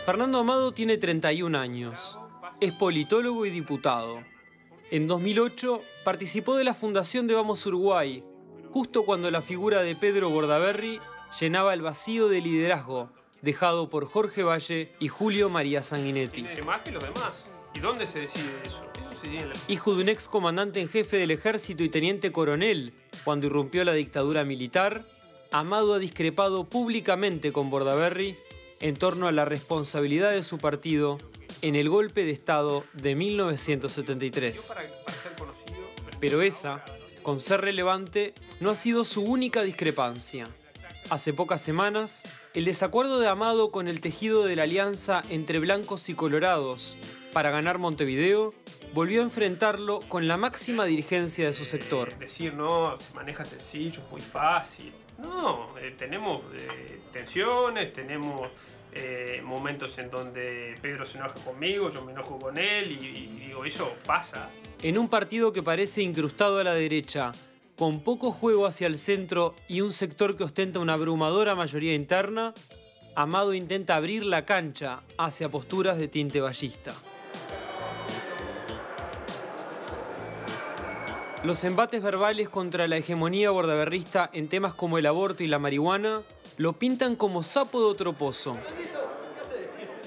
Fernando Amado tiene 31 años. Es politólogo y diputado. En 2008 participó de la fundación de Vamos Uruguay, justo cuando la figura de Pedro Bordaberry llenaba el vacío de liderazgo dejado por Jorge Valle y Julio María Sanguinetti. ¿Tiene más que los demás? ¿Y dónde se decide eso? Eso se decide en la... Hijo de un ex comandante en jefe del ejército y teniente coronel, cuando irrumpió la dictadura militar, Amado ha discrepado públicamente con Bordaberry en torno a la responsabilidad de su partido en el golpe de Estado de 1973. Pero esa, con ser relevante, no ha sido su única discrepancia. Hace pocas semanas, el desacuerdo de Amado con el tejido de la alianza entre blancos y colorados para ganar Montevideo volvió a enfrentarlo con la máxima dirigencia de su sector. Decir, no, se maneja sencillo, es muy fácil. No, tenemos tensiones, tenemos momentos en donde Pedro se enoja conmigo, yo me enojo con él y digo, eso pasa. En un partido que parece incrustado a la derecha, con poco juego hacia el centro y un sector que ostenta una abrumadora mayoría interna, Amado intenta abrir la cancha hacia posturas de tinte vallista. Los embates verbales contra la hegemonía bordaberrista en temas como el aborto y la marihuana lo pintan como sapo de otro pozo.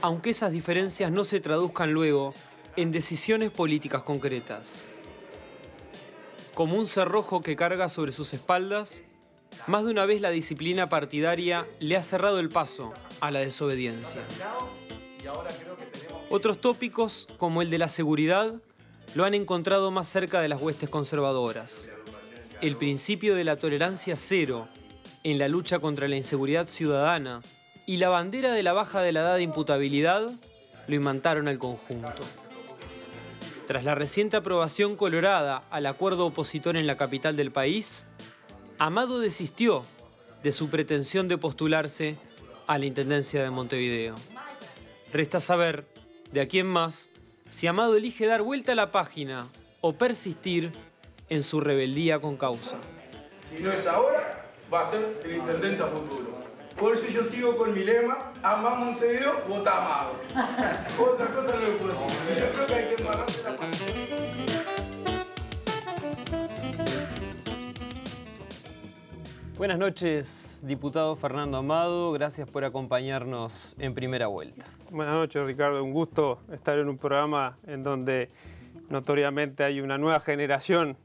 Aunque esas diferencias no se traduzcan luego en decisiones políticas concretas. Como un cerrojo que carga sobre sus espaldas, más de una vez la disciplina partidaria le ha cerrado el paso a la desobediencia. Otros tópicos, como el de la seguridad, lo han encontrado más cerca de las huestes conservadoras. El principio de la tolerancia cero en la lucha contra la inseguridad ciudadana y la bandera de la baja de la edad de imputabilidad lo imantaron al conjunto. Tras la reciente aprobación colorada al acuerdo opositor en la capital del país, Amado desistió de su pretensión de postularse a la Intendencia de Montevideo. Resta saber, de aquí en más, si Amado elige dar vuelta a la página o persistir en su rebeldía con causa. Si no es ahora, va a ser el intendente a futuro. Por eso yo sigo con mi lema, ama Montevideo, vota Amado. Otra cosa no le puedo decir. Yo creo que hay que embarrarse la página. Buenas noches, diputado Fernando Amado. Gracias por acompañarnos en Primera Vuelta. Buenas noches, Ricardo. Un gusto estar en un programa en donde notoriamente hay una nueva generación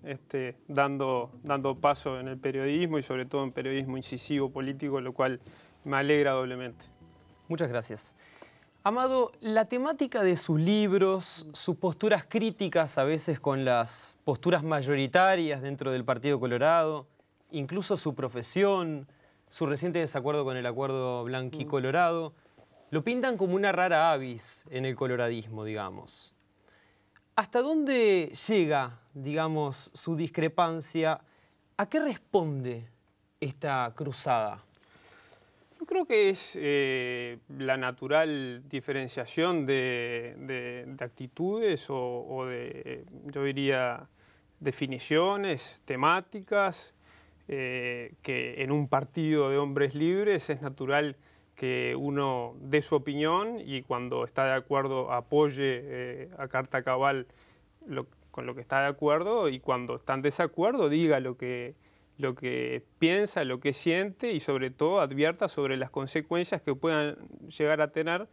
dando paso en el periodismo y sobre todo en periodismo incisivo político, lo cual me alegra doblemente. Muchas gracias. Amado, la temática de sus libros, sus posturas críticas a veces con las posturas mayoritarias dentro del Partido Colorado, incluso su profesión, su reciente desacuerdo con el acuerdo blanqui-colorado, lo pintan como una rara avis en el coloradismo, digamos. ¿Hasta dónde llega, digamos, su discrepancia? ¿A qué responde esta cruzada? Yo creo que es la natural diferenciación de actitudes o de, yo diría, definiciones, temáticas, que en un partido de hombres libres es natural que uno dé su opinión y cuando está de acuerdo apoye a carta cabal con lo que está de acuerdo y cuando está en desacuerdo diga lo que piensa, lo que siente y sobre todo advierta sobre las consecuencias que puedan llegar a tener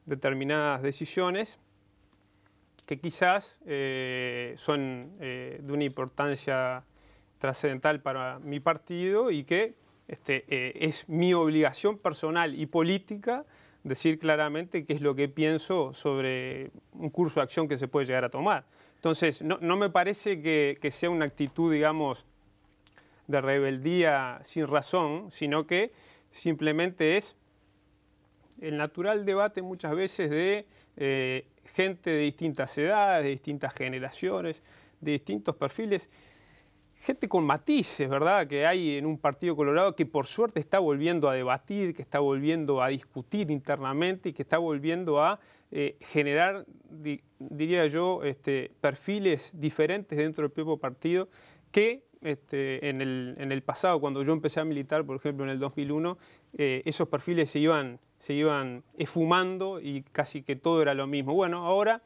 determinadas decisiones que quizás son de una importancia trascendental para mi partido y que es mi obligación personal y política decir claramente qué es lo que pienso sobre un curso de acción que se puede llegar a tomar. Entonces, no me parece que sea una actitud, digamos, de rebeldía sin razón, sino que simplemente es el natural debate muchas veces de gente de distintas edades, de distintas generaciones, de distintos perfiles, gente con matices, ¿verdad?, que hay en un Partido Colorado que por suerte está volviendo a debatir, que está volviendo a discutir internamente y que está volviendo a generar, diría yo, perfiles diferentes dentro del propio partido que en el pasado, cuando yo empecé a militar, por ejemplo, en el 2001, esos perfiles se iban esfumando y casi que todo era lo mismo. Bueno, ahora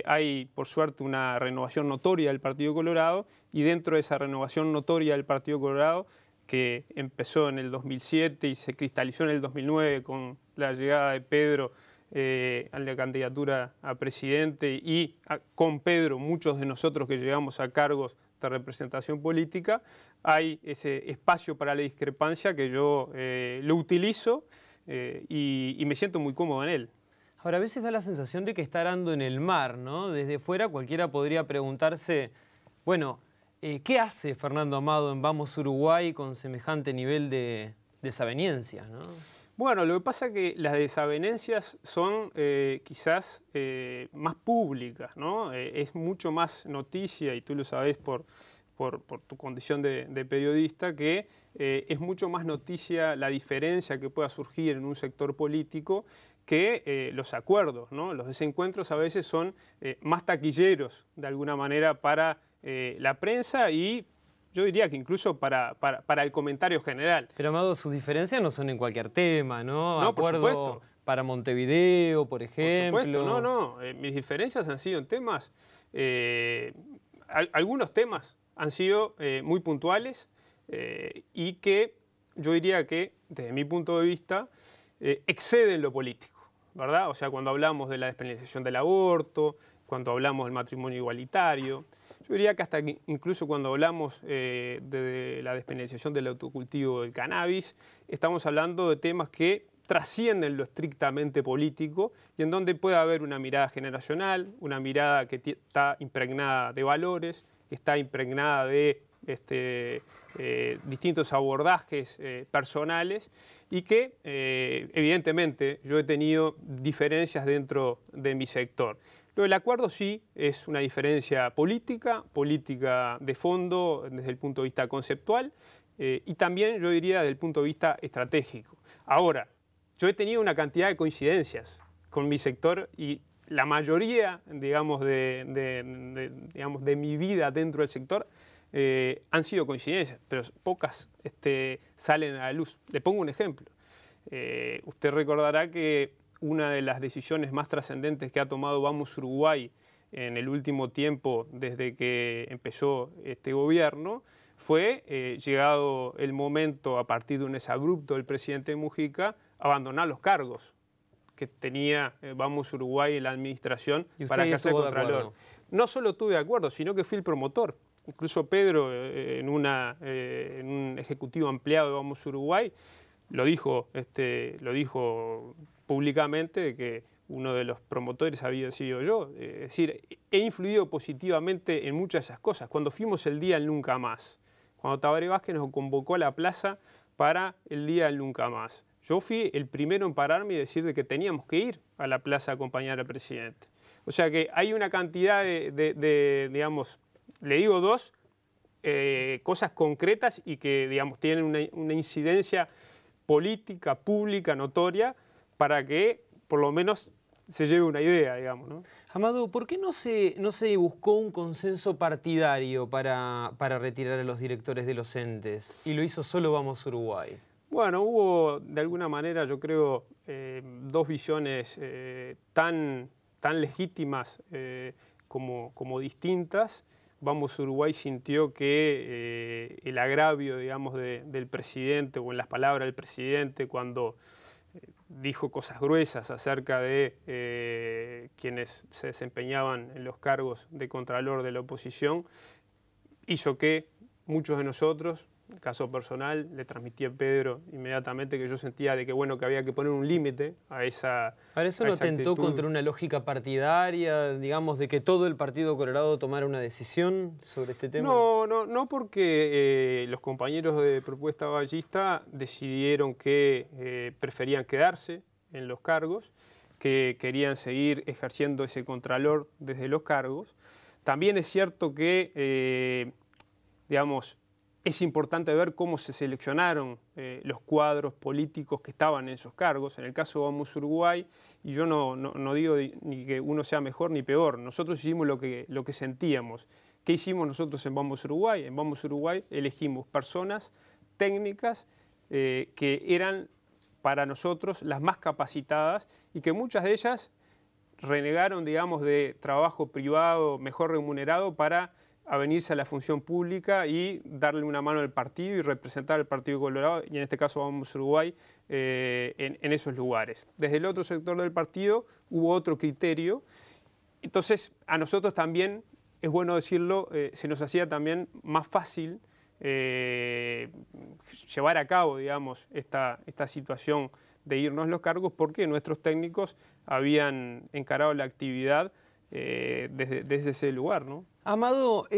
hay, por suerte, una renovación notoria del Partido Colorado, y dentro de esa renovación notoria del Partido Colorado, que empezó en el 2007 y se cristalizó en el 2009 con la llegada de Pedro a la candidatura a presidente, y con Pedro muchos de nosotros que llegamos a cargos de representación política, hay ese espacio para la discrepancia que yo lo utilizo y me siento muy cómodo en él. Ahora, a veces da la sensación de que está arando en el mar, ¿no? Desde fuera cualquiera podría preguntarse, bueno, ¿qué hace Fernando Amado en Vamos Uruguay con semejante nivel de desavenencias, ¿no? Bueno, lo que pasa es que las desavenencias son quizás más públicas, ¿no? Es mucho más noticia, y tú lo sabés por tu condición de periodista, que es mucho más noticia la diferencia que pueda surgir en un sector político que los acuerdos, ¿no? Los desencuentros a veces son más taquilleros, de alguna manera, para la prensa y yo diría que incluso para el comentario general. Pero, Amado, sus diferencias no son en cualquier tema, ¿no? No, Acuerdo por supuesto. Para Montevideo, por ejemplo. Por supuesto, no. Mis diferencias han sido en temas, algunos temas han sido muy puntuales y que yo diría que, desde mi punto de vista, exceden lo político, ¿verdad? O sea, cuando hablamos de la despenalización del aborto, cuando hablamos del matrimonio igualitario, yo diría que hasta incluso cuando hablamos de la despenalización del autocultivo del cannabis, estamos hablando de temas que trascienden lo estrictamente político y en donde puede haber una mirada generacional, una mirada que está impregnada de valores, que está impregnada de distintos abordajes personales, y que evidentemente yo he tenido diferencias dentro de mi sector. Lo del acuerdo sí es una diferencia política de fondo desde el punto de vista conceptual y también yo diría desde el punto de vista estratégico. Ahora, yo he tenido una cantidad de coincidencias con mi sector y la mayoría, digamos, de mi vida dentro del sector han sido coincidencias, pero pocas salen a la luz. Le pongo un ejemplo. Usted recordará que una de las decisiones más trascendentes que ha tomado Vamos Uruguay en el último tiempo, desde que empezó este gobierno, fue, llegado el momento, a partir de un exabrupto del presidente Mujica, abandonar los cargos que tenía Vamos Uruguay en la administración para ejercer contralor. No solo tuve de acuerdo, sino que fui el promotor. Incluso Pedro, en un ejecutivo ampliado de Vamos Uruguay, lo dijo públicamente, de que uno de los promotores había sido yo. Es decir, he influido positivamente en muchas de esas cosas. Cuando fuimos el Día del Nunca Más, cuando Tabaré Vázquez nos convocó a la plaza para el Día del Nunca Más, yo fui el primero en pararme y decir de que teníamos que ir a la plaza a acompañar al presidente. O sea que hay una cantidad digamos, le digo dos cosas concretas y que, digamos, tienen una incidencia política, pública, notoria, para que por lo menos se lleve una idea, digamos, ¿no? Amado, ¿por qué no se buscó un consenso partidario para retirar a los directores de los entes y lo hizo solo Vamos Uruguay? Bueno, hubo de alguna manera, yo creo, dos visiones tan legítimas como distintas. Vamos Uruguay sintió que el agravio, digamos, del presidente, o en las palabras del presidente, cuando dijo cosas gruesas acerca de quienes se desempeñaban en los cargos de contralor de la oposición, hizo que muchos de nosotros, en caso personal, le transmití a Pedro inmediatamente que yo sentía de que, bueno, que había que poner un límite a esa ¿Para eso no tentó actitud contra una lógica partidaria, digamos, de que todo el Partido Colorado tomara una decisión sobre este tema? No, porque los compañeros de Propuesta Ballista decidieron que preferían quedarse en los cargos, que querían seguir ejerciendo ese contralor desde los cargos. También es cierto que digamos, es importante ver cómo se seleccionaron los cuadros políticos que estaban en esos cargos. En el caso de Vamos Uruguay, y yo no digo ni que uno sea mejor ni peor, nosotros hicimos lo que sentíamos. ¿Qué hicimos nosotros en Vamos Uruguay? En Vamos Uruguay elegimos personas técnicas que eran para nosotros las más capacitadas y que muchas de ellas renegaron, digamos, de trabajo privado mejor remunerado para venirse a la función pública y darle una mano al partido y representar al Partido Colorado, y en este caso Vamos Uruguay, en esos lugares. Desde el otro sector del partido hubo otro criterio. Entonces, a nosotros también, es bueno decirlo, se nos hacía también más fácil llevar a cabo, digamos, esta situación de irnos los cargos, porque nuestros técnicos habían encarado la actividad desde ese lugar, ¿no? Amado,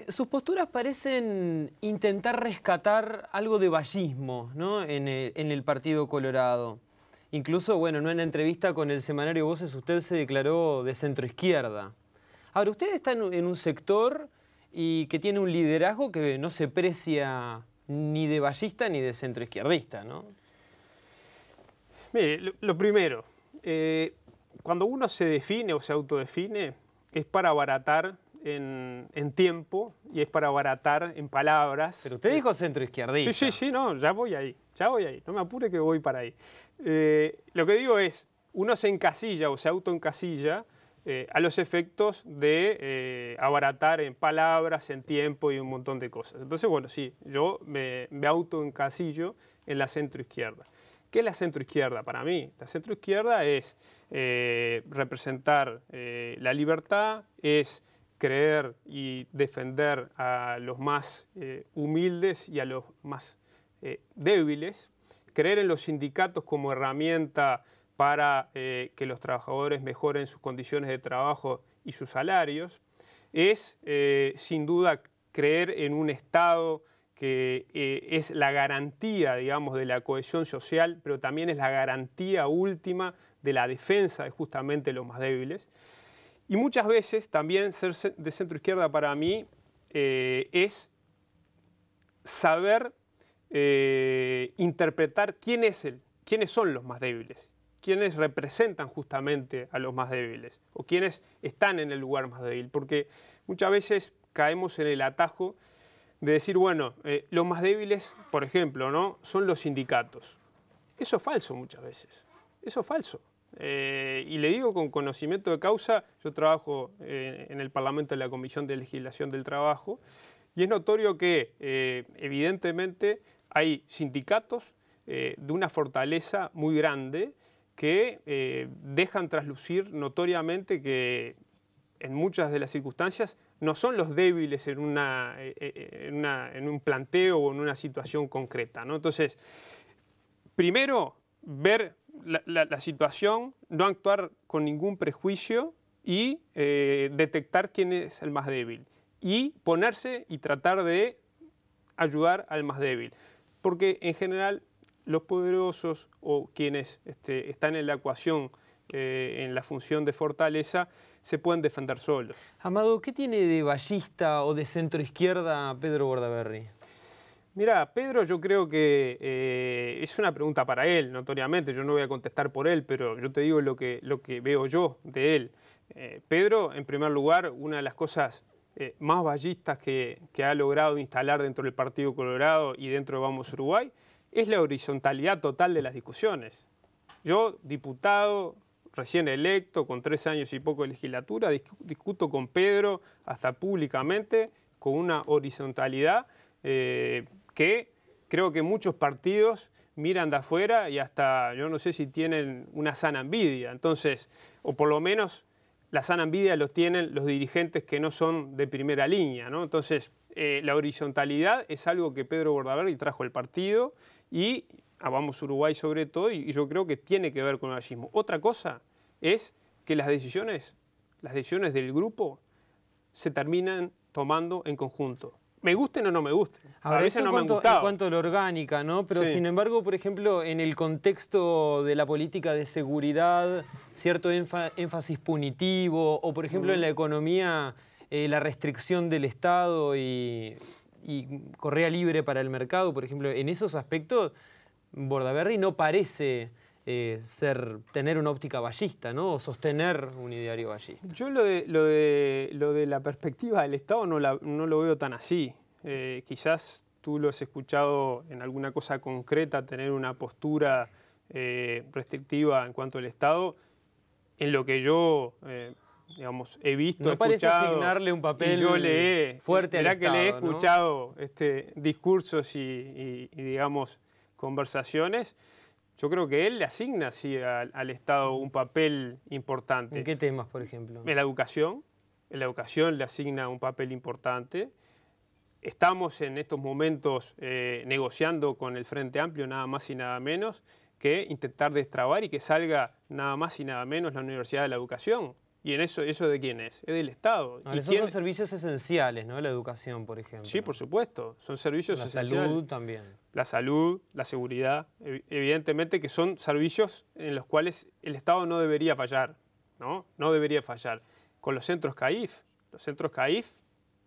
sus posturas parecen intentar rescatar algo de vallismo, ¿no? en el Partido Colorado. Incluso, bueno, en una entrevista con el semanario Voces usted se declaró de centroizquierda. Ahora, usted está en un sector y que tiene un liderazgo que no se precia ni de vallista ni de centroizquierdista, ¿no? Mire, lo primero, cuando uno se define o se autodefine, es para abaratar en tiempo y es para abaratar en palabras. Pero usted dijo centroizquierdista. Sí, no, ya voy ahí, no me apure que voy para ahí. Lo que digo es, uno se encasilla o se autoencasilla a los efectos de abaratar en palabras, en tiempo y un montón de cosas. Entonces, bueno, sí, yo me autoencasillo en la centroizquierda. ¿Qué es la centroizquierda para mí? La centroizquierda es representar la libertad, es creer y defender a los más humildes y a los más débiles, creer en los sindicatos como herramienta para que los trabajadores mejoren sus condiciones de trabajo y sus salarios, es sin duda creer en un Estado que es la garantía, digamos, de la cohesión social, pero también es la garantía última de la defensa de justamente los más débiles. Y muchas veces también ser de centroizquierda para mí es saber interpretar quiénes son los más débiles, quiénes representan justamente a los más débiles o quiénes están en el lugar más débil, porque muchas veces caemos en el atajo de decir, bueno, los más débiles, por ejemplo, ¿no?, son los sindicatos. Eso es falso muchas veces, eso es falso. Y le digo con conocimiento de causa, yo trabajo en el Parlamento de la Comisión de Legislación del Trabajo, y es notorio que evidentemente hay sindicatos de una fortaleza muy grande que dejan traslucir notoriamente que en muchas de las circunstancias no son los débiles en un planteo o en una situación concreta, ¿no? Entonces, primero, ver la situación, no actuar con ningún prejuicio y detectar quién es el más débil. Y ponerse y tratar de ayudar al más débil. Porque en general los poderosos o quienes están en la ecuación, en la función de fortaleza, se pueden defender solos. Amado, ¿qué tiene de vallista o de centroizquierda Pedro Bordaberry? Mira, Pedro, yo creo que es una pregunta para él, notoriamente. Yo no voy a contestar por él, pero yo te digo lo que veo yo de él. Pedro, en primer lugar, una de las cosas más vallistas que ha logrado instalar dentro del Partido Colorado y dentro de Vamos Uruguay es la horizontalidad total de las discusiones. Yo, diputado, recién electo, con 3 años y poco de legislatura, discuto con Pedro hasta públicamente con una horizontalidad que creo que muchos partidos miran de afuera y hasta yo no sé si tienen una sana envidia. Entonces, o por lo menos la sana envidia los tienen los dirigentes que no son de primera línea, ¿no? Entonces, la horizontalidad es algo que Pedro Bordaberry trajo al partido y a Vamos Uruguay sobre todo, y yo creo que tiene que ver con el vallismo. Otra cosa es que las decisiones del grupo se terminan tomando en conjunto. Me gusten o no me gusten. Ahora, a veces eso no me han gustado. en cuanto a la orgánica, ¿no? Pero Sí. sin embargo, por ejemplo, en el contexto de la política de seguridad, cierto énfasis punitivo, o por ejemplo en la economía, la restricción del Estado y y Correa libre para el mercado, por ejemplo, en esos aspectos, Bordaberry no parece tener una óptica ballista, ¿no? O sostener un ideario ballista. Yo lo de la perspectiva del Estado no lo veo tan así. Quizás tú lo has escuchado en alguna cosa concreta, tener una postura restrictiva en cuanto al Estado. En lo que yo, digamos, he visto, no parece escuchado, asignarle un papel fuerte al Estado, que le he escuchado, ¿no? Discursos y, digamos, conversaciones. Yo creo que él le asigna, sí, al Estado un papel importante. ¿En qué temas, por ejemplo? En la educación. En la educación le asigna un papel importante. Estamos en estos momentos negociando con el Frente Amplio, nada más y nada menos, que intentar destrabar y que salga nada más y nada menos la Universidad de la Educación. ¿Y en eso de quién es? Es del Estado. Ahora, esos son servicios esenciales, ¿no? La educación, por ejemplo. Sí, por supuesto. Son servicios esenciales. La salud también. La salud, la seguridad. Evidentemente que son servicios en los cuales el Estado no debería fallar, ¿no? No debería fallar. Con los centros CAIF. Los centros CAIF,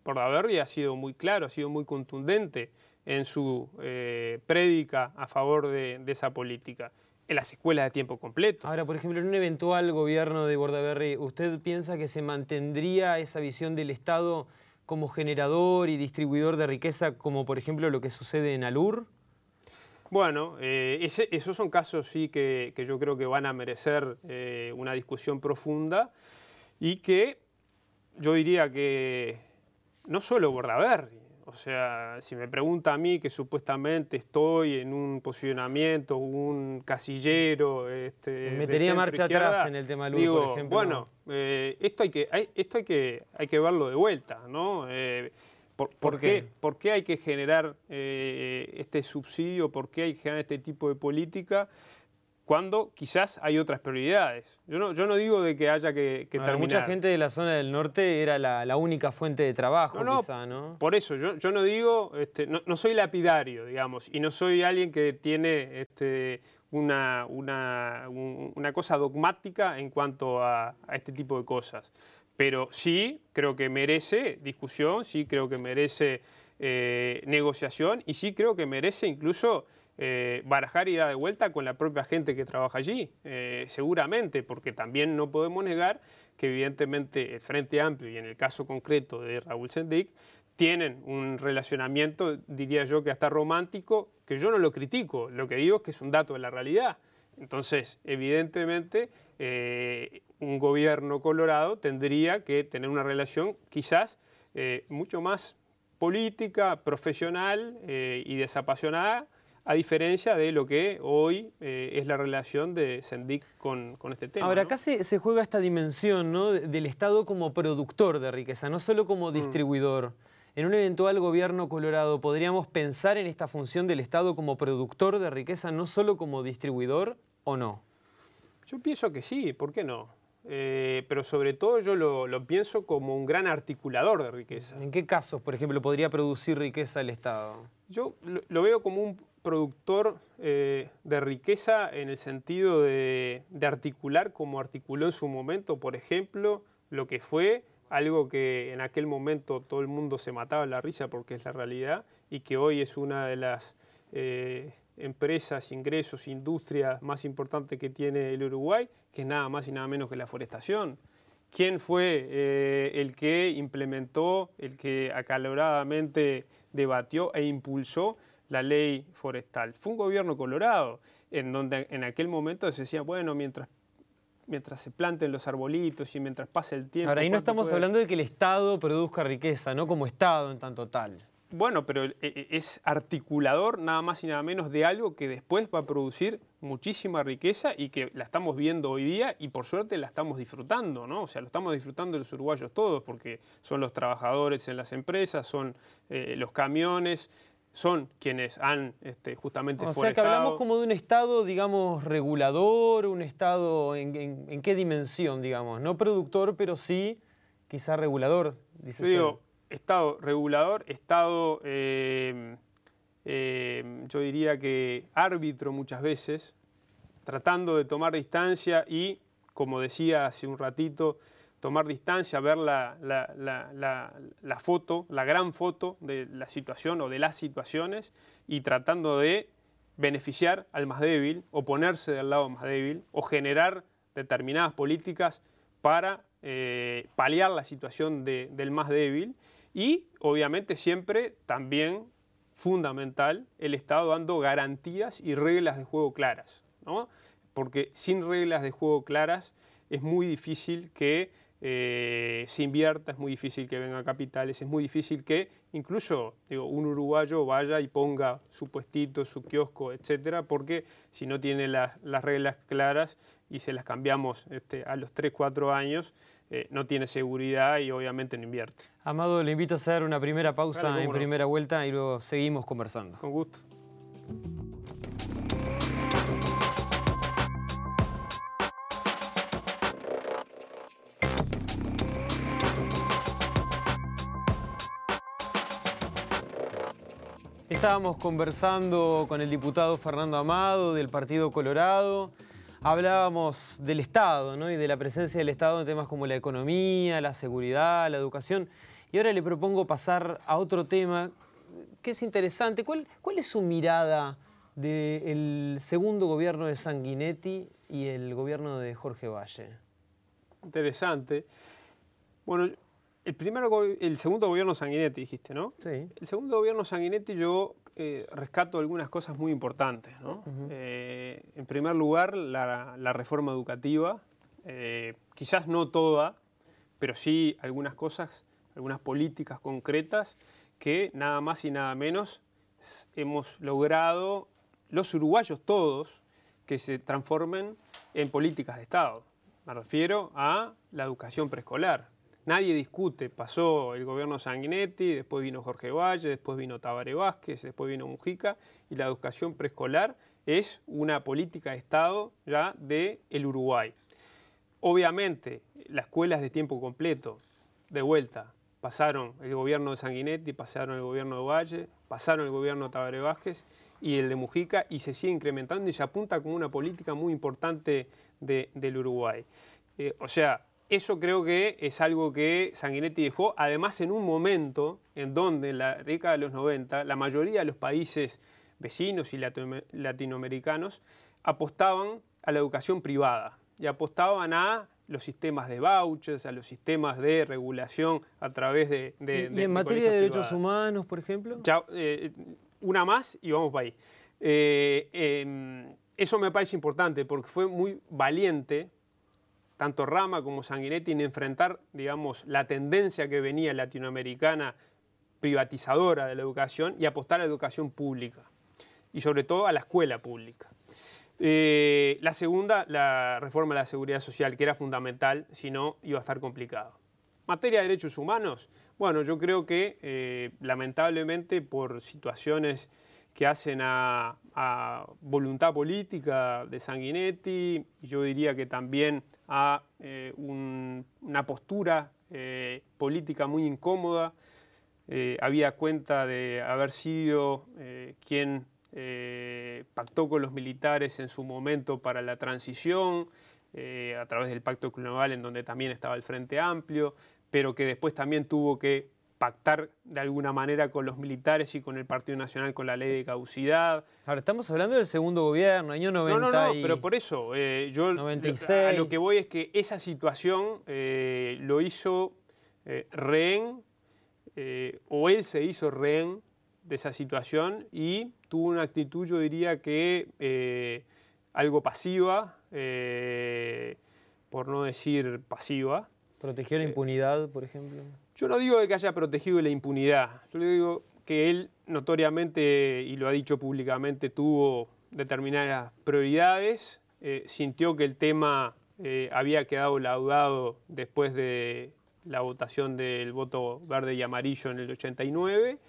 Bordaberry ha sido muy claro, ha sido muy contundente en su prédica a favor de esa política. En las escuelas de tiempo completo. Ahora, por ejemplo, en un eventual gobierno de Bordaberry, ¿usted piensa que se mantendría esa visión del Estado como generador y distribuidor de riqueza, como por ejemplo lo que sucede en Alur? Bueno, esos son casos sí que yo creo que van a merecer una discusión profunda y que yo diría que no solo Bordaberry. O sea, si me pregunta a mí que supuestamente estoy en un posicionamiento, un casillero... metería marcha atrás en el tema Alur, por ejemplo. Bueno, esto hay que verlo de vuelta, ¿no? ¿Por qué hay que generar este subsidio? ¿Por qué hay que generar este tipo de política? Cuando quizás hay otras prioridades. Yo no digo de que haya que terminar. Mucha gente de la zona del norte era la única fuente de trabajo, quizá, ¿no? Por eso, yo no digo, no soy lapidario, digamos, y no soy alguien que tiene una cosa dogmática en cuanto a este tipo de cosas. Pero sí creo que merece discusión, sí creo que merece negociación y sí creo que merece incluso... barajar y dar de vuelta con la propia gente que trabaja allí, seguramente, porque también no podemos negar que evidentemente el Frente Amplio y en el caso concreto de Raúl Sendic tienen un relacionamiento, diría yo que hasta romántico, que yo no lo critico, lo que digo es que es un dato de la realidad. Entonces, evidentemente, un gobierno colorado tendría que tener una relación quizás mucho más política, profesional y desapasionada, a diferencia de lo que hoy es la relación de Sendic con este tema. Ahora, ¿no? acá se juega esta dimensión, ¿no?, del Estado como productor de riqueza, no solo como distribuidor. En un eventual gobierno colorado, ¿podríamos pensar en esta función del Estado como productor de riqueza, no solo como distribuidor, o no? Yo pienso que sí, ¿por qué no? Pero sobre todo yo lo pienso como un gran articulador de riqueza. ¿En qué casos, por ejemplo, podría producir riqueza el Estado? Yo lo veo como un productor de riqueza en el sentido de articular como articuló en su momento, por ejemplo, lo que fue algo que en aquel momento todo el mundo se mataba en la risa porque es la realidad y que hoy es una de las empresas, ingresos, industrias más importantes que tiene el Uruguay, que es nada más y nada menos que la forestación. ¿Quién fue el que implementó, el que acaloradamente debatió e impulsó la ley forestal? Fue un gobierno colorado, en donde en aquel momento se decía, bueno, mientras se planten los arbolitos y mientras pase el tiempo... Ahora, ahí no estamos hablando de que el Estado produzca riqueza, no como Estado en tanto tal. Bueno, pero es articulador nada más y nada menos de algo que después va a producir muchísima riqueza y que la estamos viendo hoy día y por suerte la estamos disfrutando, ¿no? O sea, lo estamos disfrutando los uruguayos todos porque son los trabajadores en las empresas, son los camiones, son quienes han justamente forestado. O sea, que hablamos como de un Estado, digamos, regulador, un Estado en qué dimensión, digamos, no productor, pero sí quizá regulador, dice usted. Digo, Estado regulador, Estado, yo diría que árbitro muchas veces, tratando de tomar distancia y, como decía hace un ratito, tomar distancia, ver la foto, la gran foto de la situación o de las situaciones y tratando de beneficiar al más débil, o ponerse del lado más débil, o generar determinadas políticas para paliar la situación del más débil y obviamente siempre también fundamental el Estado dando garantías y reglas de juego claras, ¿no? Porque sin reglas de juego claras es muy difícil que se invierta, es muy difícil que vengan capitales, es muy difícil que incluso un uruguayo vaya y ponga su puestito, su kiosco, etcétera, porque si no tiene las reglas claras y se las cambiamos a los 3, 4 años, no tiene seguridad y obviamente no invierte. Amado, le invito a hacer una primera pausa Claro, en cómo no. primera vuelta y luego seguimos conversando. Con gusto. Estábamos conversando con el diputado Fernando Amado del Partido Colorado. Hablábamos del Estado, ¿no? Y de la presencia del Estado en temas como la economía, la seguridad, la educación. Y ahora le propongo pasar a otro tema que es interesante. ¿Cuál es su mirada del segundo gobierno de Sanguinetti y el gobierno de Jorge Valle? Interesante. Bueno, el segundo gobierno Sanguinetti, dijiste, ¿no? Sí. El segundo gobierno Sanguinetti yo rescato algunas cosas muy importantes, ¿no? En primer lugar, la reforma educativa, quizás no toda, pero sí algunas cosas, algunas políticas concretas que nada más y nada menos hemos logrado, los uruguayos todos, que se transformen en políticas de Estado. Me refiero a la educación preescolar. Nadie discute, pasó el gobierno Sanguinetti, después vino Jorge Valle, después vino Tabaré Vázquez, después vino Mujica, y la educación preescolar es una política de Estado ya del Uruguay. Obviamente, las escuelas de tiempo completo, de vuelta, pasaron el gobierno de Sanguinetti, pasaron el gobierno de Valle, pasaron el gobierno de Tabaré Vázquez y el de Mujica, y se sigue incrementando y se apunta como una política muy importante del Uruguay. O sea, eso creo que es algo que Sanguinetti dejó, además en un momento en donde en la década de los 90 la mayoría de los países vecinos y latinoamericanos apostaban a la educación privada y apostaban a los sistemas de vouchers, a los sistemas de regulación a través de ¿Y en materia de derechos privadas. humanos, por ejemplo? Ya, una más y vamos para ahí. Eso me parece importante porque fue muy valiente tanto Rama como Sanguinetti en enfrentar, digamos, la tendencia que venía latinoamericana privatizadora de la educación y apostar a la educación pública y sobre todo a la escuela pública. La segunda, la reforma de la seguridad social, que era fundamental, si no iba a estar complicado. Materia de derechos humanos, bueno, yo creo que lamentablemente por situaciones que hacen a voluntad política de Sanguinetti, y yo diría que también a una postura política muy incómoda, habida cuenta de haber sido quien pactó con los militares en su momento para la transición, a través del Pacto Global en donde también estaba el Frente Amplio, pero que después también tuvo que pactar de alguna manera con los militares y con el Partido Nacional con la ley de caducidad. Ahora, estamos hablando del segundo gobierno, año 90 No, pero por eso, yo 96. a lo que voy es que esa situación lo hizo rehén, o él se hizo rehén de esa situación y tuvo una actitud, yo diría que algo pasiva, por no decir pasiva. ¿Protegió la impunidad, por ejemplo? Yo no digo de que haya protegido la impunidad, yo le digo que él notoriamente, y lo ha dicho públicamente, tuvo determinadas prioridades, sintió que el tema había quedado laudado después de la votación del voto verde y amarillo en el 89,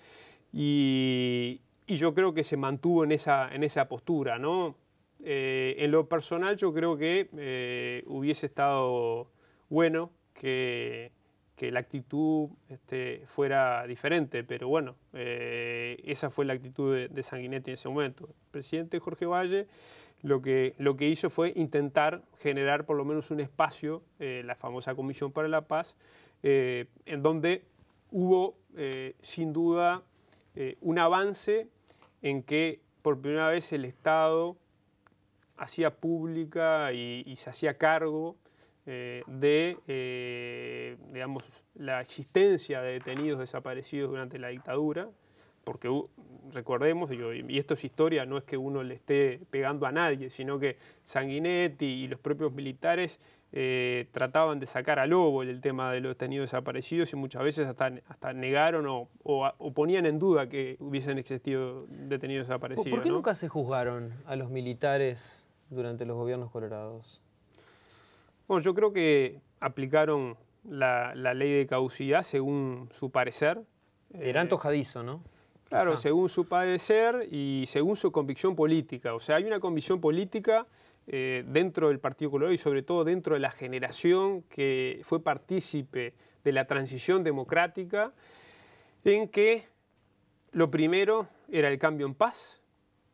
y yo creo que se mantuvo en esa postura, ¿no? En lo personal yo creo que hubiese estado bueno que la actitud fuera diferente, pero bueno, esa fue la actitud de Sanguinetti en ese momento. El presidente Jorge Valle lo que hizo fue intentar generar por lo menos un espacio, la famosa Comisión para la Paz, en donde hubo sin duda un avance en que por primera vez el Estado hacía pública y se hacía cargo digamos, la existencia de detenidos desaparecidos durante la dictadura, porque recordemos, y esto es historia, no es que uno le esté pegando a nadie, sino que Sanguinetti y los propios militares trataban de sacar al lobo el tema de los detenidos desaparecidos y muchas veces hasta negaron o ponían en duda que hubiesen existido detenidos desaparecidos. ¿Por qué ¿no? nunca se juzgaron a los militares durante los gobiernos colorados? Bueno, yo creo que aplicaron la ley de caducidad según su parecer. Era antojadizo, ¿no? Claro, Quizá. según su parecer y según su convicción política. O sea, hay una convicción política dentro del Partido Colorado y sobre todo dentro de la generación que fue partícipe de la transición democrática, en que lo primero era el cambio en paz,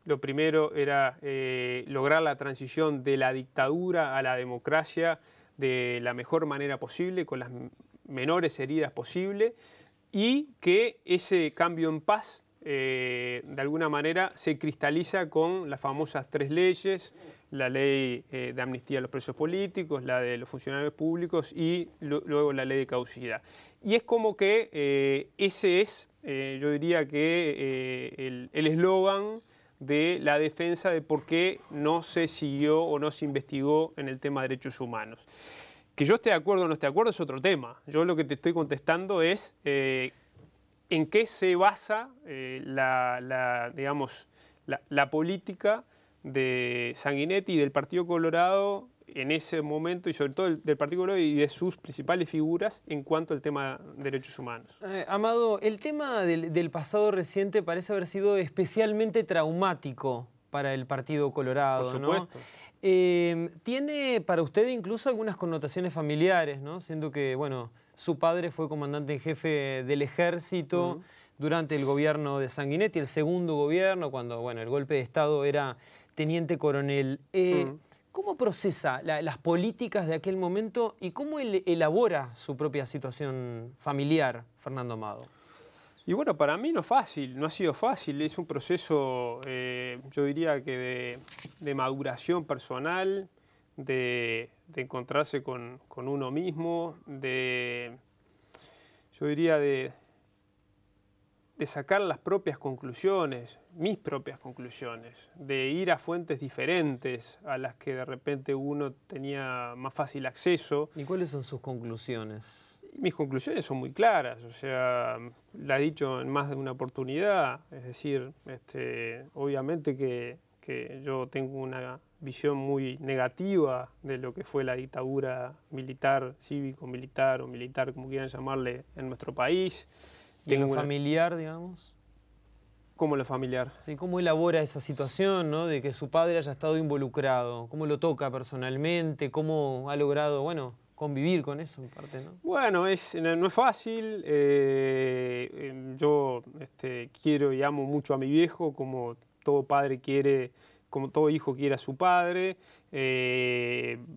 lo primero era lograr la transición de la dictadura a la democracia de la mejor manera posible, con las menores heridas posible, y que ese cambio en paz de alguna manera se cristaliza con las famosas 3 leyes, la ley de amnistía a los presos políticos, la de los funcionarios públicos y luego la ley de caducidad. Y es como que ese es, yo diría que el eslogan de la defensa de por qué no se siguió o no se investigó en el tema de derechos humanos. Que yo esté de acuerdo o no esté de acuerdo es otro tema. Yo lo que te estoy contestando es en qué se basa digamos, la política de Sanguinetti y del Partido Colorado en ese momento, y sobre todo del Partido Colorado y de sus principales figuras en cuanto al tema de derechos humanos. Amado, el tema del pasado reciente parece haber sido especialmente traumático para el Partido Colorado, Por supuesto. ¿No? Tiene para usted incluso algunas connotaciones familiares, ¿no? Siendo que, bueno, su padre fue comandante en jefe del ejército durante el gobierno de Sanguinetti, el segundo gobierno, cuando, bueno, el golpe de Estado era teniente coronel. ¿Cómo procesa las políticas de aquel momento y cómo elabora su propia situación familiar, Fernando Amado? Y bueno, para mí no es fácil, no ha sido fácil, es un proceso, yo diría que de maduración personal, de encontrarse con uno mismo, yo diría de sacar las propias conclusiones, mis propias conclusiones, de ir a fuentes diferentes a las que de repente uno tenía más fácil acceso. ¿Y cuáles son sus conclusiones? Mis conclusiones son muy claras, o sea, la he dicho en más de una oportunidad, es decir, obviamente que yo tengo una visión muy negativa de lo que fue la dictadura militar, cívico-militar o militar, como quieran llamarle, en nuestro país. ¿Y en lo familiar, digamos? ¿Cómo lo familiar? Sí, ¿cómo elabora esa situación, ¿no? De que su padre haya estado involucrado? ¿Cómo lo toca personalmente? ¿Cómo ha logrado, bueno, convivir con eso en parte, ¿no? Bueno, no es fácil. Yo quiero y amo mucho a mi viejo, como todo padre quiere, como todo hijo quiere a su padre.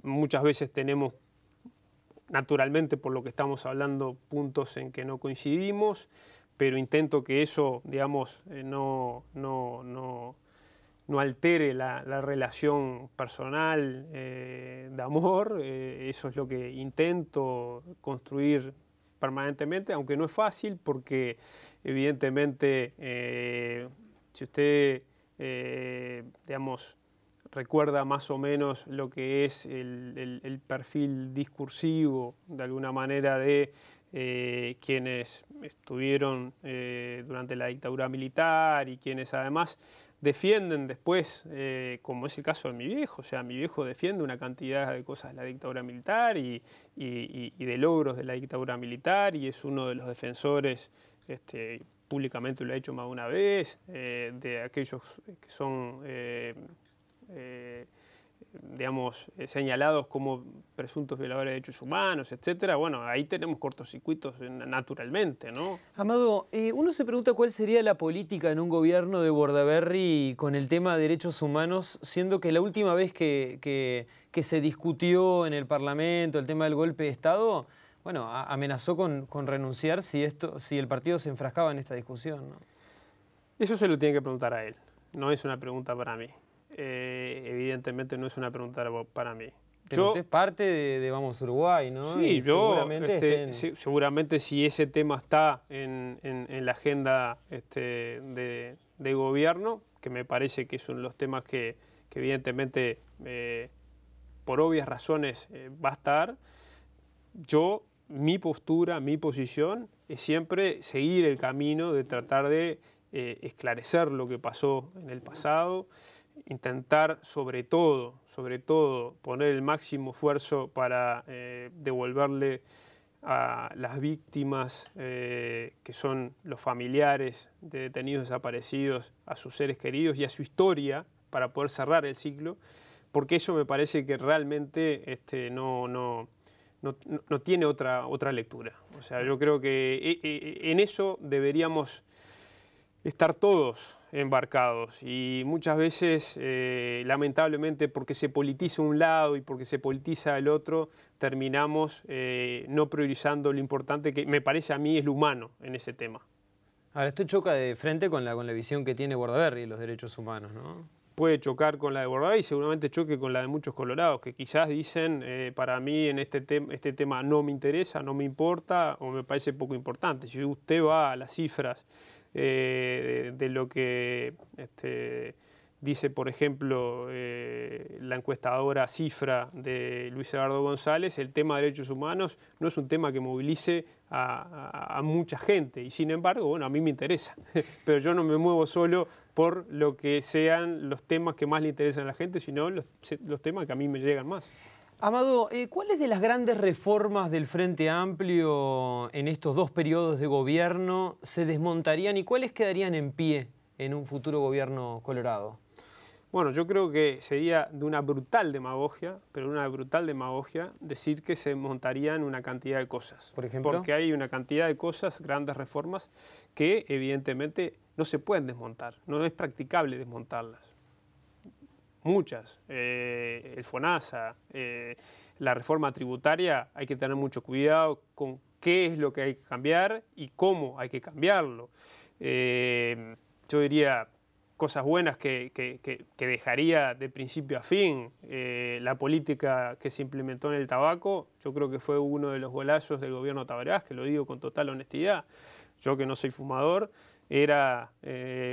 Muchas veces tenemos, naturalmente, por lo que estamos hablando, puntos en que no coincidimos, pero intento que eso, digamos, no altere la relación personal de amor. Eso es lo que intento construir permanentemente, aunque no es fácil porque evidentemente si usted, digamos, recuerda más o menos lo que es el perfil discursivo, de alguna manera, de quienes estuvieron durante la dictadura militar y quienes además defienden después, como es el caso de mi viejo. O sea, mi viejo defiende una cantidad de cosas de la dictadura militar y de logros de la dictadura militar, y es uno de los defensores, públicamente lo ha hecho más de una vez, de aquellos que son digamos, señalados como presuntos violadores de derechos humanos, etcétera, bueno, ahí tenemos cortocircuitos naturalmente, ¿no? Amado, uno se pregunta cuál sería la política en un gobierno de Bordaberry con el tema de derechos humanos, siendo que la última vez que se discutió en el Parlamento el tema del golpe de Estado, bueno, amenazó con renunciar si el partido se enfrascaba en esta discusión, ¿no? Eso se lo tiene que preguntar a él, no es una pregunta para mí. Evidentemente no es una pregunta para mí. Pero usted es parte de Vamos Uruguay, ¿no? Sí, y seguramente si ese tema está en la agenda de gobierno, que me parece que son los temas que evidentemente por obvias razones va a estar, mi postura, mi posición es siempre seguir el camino de tratar de esclarecer lo que pasó en el pasado, intentar sobre todo poner el máximo esfuerzo para devolverle a las víctimas que son los familiares de detenidos desaparecidos a sus seres queridos y a su historia para poder cerrar el ciclo, porque eso me parece que realmente no tiene otra lectura. O sea, yo creo que en eso deberíamos estar todos embarcados y muchas veces, lamentablemente, porque se politiza un lado y porque se politiza el otro, terminamos no priorizando lo importante que me parece a mí es lo humano en ese tema. Ahora, esto choca de frente con la visión que tiene Bordaberry de los derechos humanos, ¿no? Puede chocar con la de Bordaberry y seguramente choque con la de muchos colorados, que quizás dicen, para mí en este tema no me interesa, no me importa o me parece poco importante. Si usted va a las cifras de lo que dice, por ejemplo, la encuestadora Cifra de Luis Eduardo González, el tema de derechos humanos no es un tema que movilice a mucha gente y sin embargo, bueno, a mí me interesa, pero yo no me muevo solo por lo que sean los temas que más le interesan a la gente, sino los temas que a mí me llegan más. Amado, ¿cuáles de las grandes reformas del Frente Amplio en estos 2 periodos de gobierno se desmontarían y cuáles quedarían en pie en un futuro gobierno colorado? Bueno, yo creo que sería de una brutal demagogia, pero una brutal demagogia, decir que se desmontarían una cantidad de cosas. ¿Por ejemplo? Porque hay una cantidad de cosas, grandes reformas, que evidentemente no se pueden desmontar, no es practicable desmontarlas. Muchas, el FONASA, la reforma tributaria, hay que tener mucho cuidado con qué es lo que hay que cambiar y cómo hay que cambiarlo. Yo diría cosas buenas que dejaría de principio a fin. La política que se implementó en el tabaco, yo creo que fue uno de los golazos del gobierno Tabarás, que lo digo con total honestidad. Yo que no soy fumador, era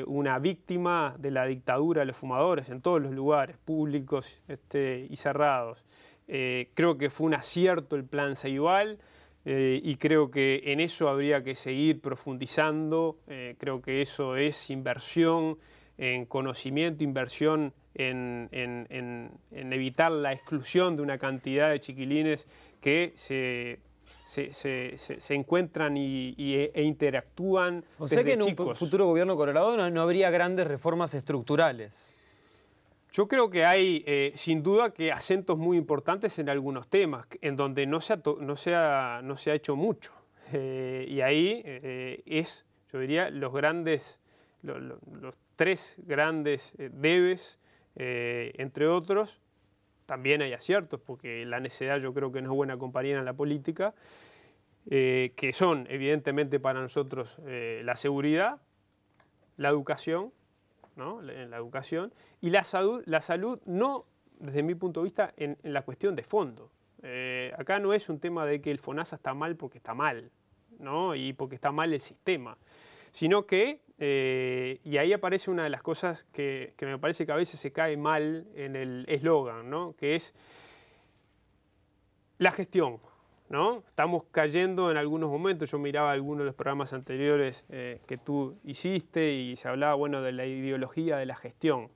una víctima de la dictadura de los fumadores en todos los lugares, públicos y cerrados. Creo que fue un acierto el plan Ceibal y creo que en eso habría que seguir profundizando. Creo que eso es inversión en conocimiento, inversión en evitar la exclusión de una cantidad de chiquilines que se encuentran e interactúan. O sea que en chicos. Un futuro gobierno colorado no habría grandes reformas estructurales. Yo creo que hay, sin duda, que acentos muy importantes en algunos temas, en donde no se ha hecho mucho. Y ahí yo diría, los 3 grandes debes, entre otros. También hay aciertos, porque la necedad yo creo que no es buena compañera en la política, que son evidentemente para nosotros la seguridad, la educación, ¿no? La educación y la salud no desde mi punto de vista en la cuestión de fondo. Acá no es un tema de que el FONASA está mal porque está mal, ¿no? Y porque está mal el sistema, sino que y ahí aparece una de las cosas que me parece que a veces se cae mal en el eslogan, ¿no? Que es la gestión, ¿no? Estamos cayendo en algunos momentos, yo miraba algunos de los programas anteriores que tú hiciste y se hablaba, bueno, de la ideología de la gestión.